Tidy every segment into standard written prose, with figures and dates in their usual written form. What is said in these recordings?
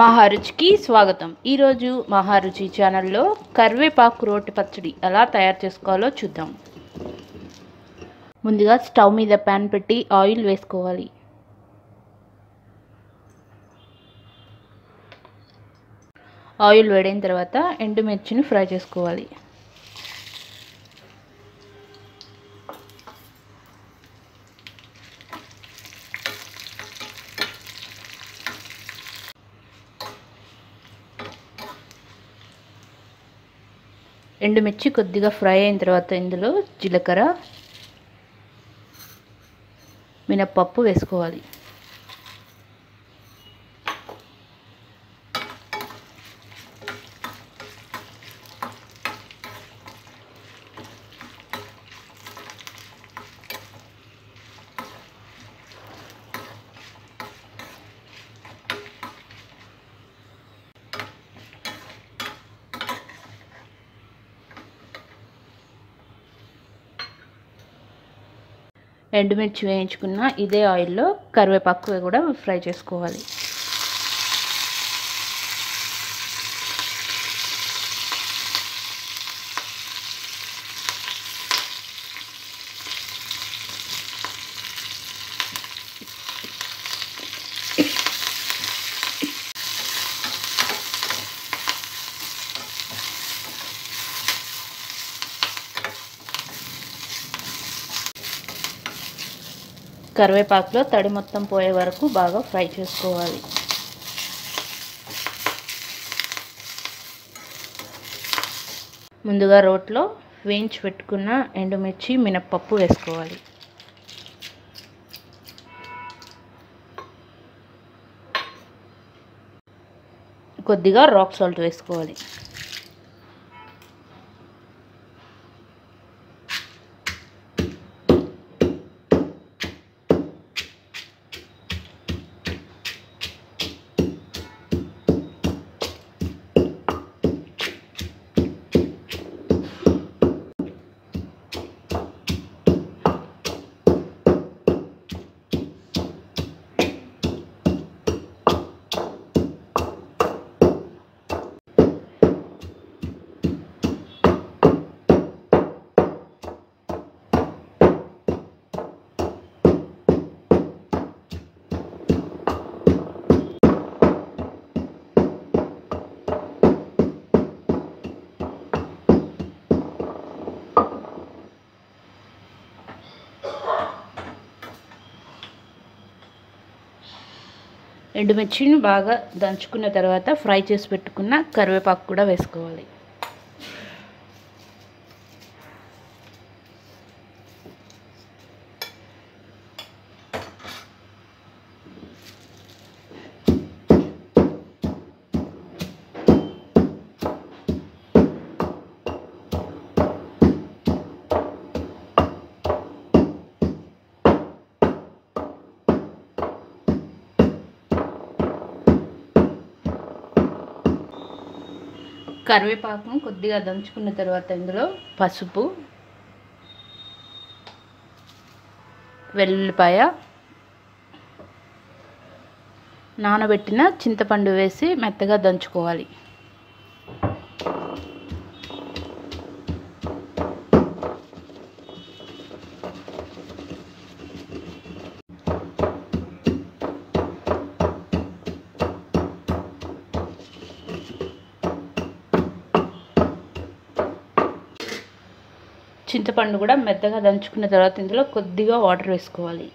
మహారుచికి స్వాగతం. ఈరోజు మహారుచి ఛానల్లో కరివేపాకు రోటి పచ్చడి ఎలా తయారు చేసుకోవాలో చూద్దాం. ముందుగా స్టవ్ మీద ప్యాన్ పెట్టి ఆయిల్ వేసుకోవాలి. ఆయిల్ వేడైన తర్వాత ఎండుమిర్చిని ఫ్రై చేసుకోవాలి. ఎండుమిర్చి కొద్దిగా ఫ్రై అయిన తర్వాత ఇందులో జీలకర్ర, మినప్పప్పు వేసుకోవాలి. ఎండుమిర్చి వేయించుకున్న ఇదే ఆయిల్లో కరివేపాకు కూడా ఫ్రై చేసుకోవాలి. కరివేపాకులో తడి మొత్తం పోయే వరకు బాగా ఫ్రై చేసుకోవాలి. ముందుగా రోట్లో వేయించి పెట్టుకున్న ఎండుమిర్చి, మినప్పప్పు వేసుకోవాలి. కొద్దిగా రాక్ సాల్ట్ వేసుకోవాలి. ఎండుమిర్చిని బాగా దంచుకున్న తర్వాత ఫ్రై చేసి పెట్టుకున్న కరివేపాకు కూడా వేసుకోవాలి. కరివేపాకును కొద్దిగా దంచుకున్న తర్వాత ఇందులో పసుపు, వెల్లుల్లిపాయ, నానబెట్టిన చింతపండు వేసి మెత్తగా దంచుకోవాలి. చింతపండు కూడా మెత్తగా దంచుకున్న తర్వాత ఇందులో కొద్దిగా వాటర్ వేసుకోవాలి.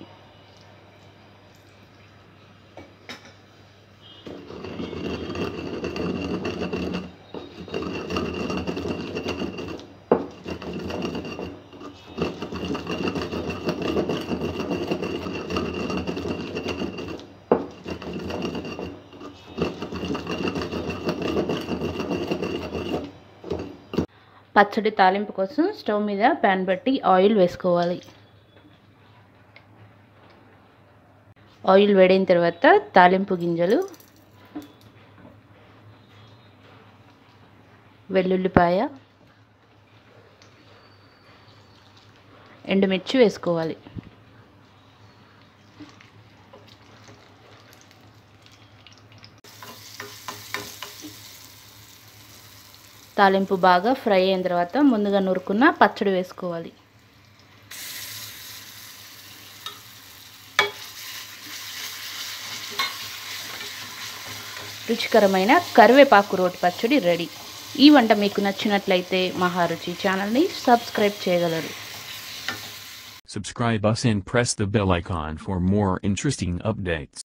పచ్చడి తాలింపు కోసం స్టవ్ మీద ప్యాన్ పెట్టి ఆయిల్ వేసుకోవాలి. ఆయిల్ వేడైన తర్వాత తాలింపు గింజలు, వెల్లుల్లిపాయ, ఎండుమిర్చి వేసుకోవాలి. తాలింపు బాగా ఫ్రై అయిన తర్వాత ముందుగా నూరుకున్న పచ్చడి వేసుకోవాలి. రుచికరమైన కరివేపాకు రోటి పచ్చడి రెడీ. ఈ వంట మీకు నచ్చినట్లయితే మహారుచి ఛానల్ని సబ్స్క్రైబ్ చేయగలరు. Subscribe us and press the bell icon for more interesting updates.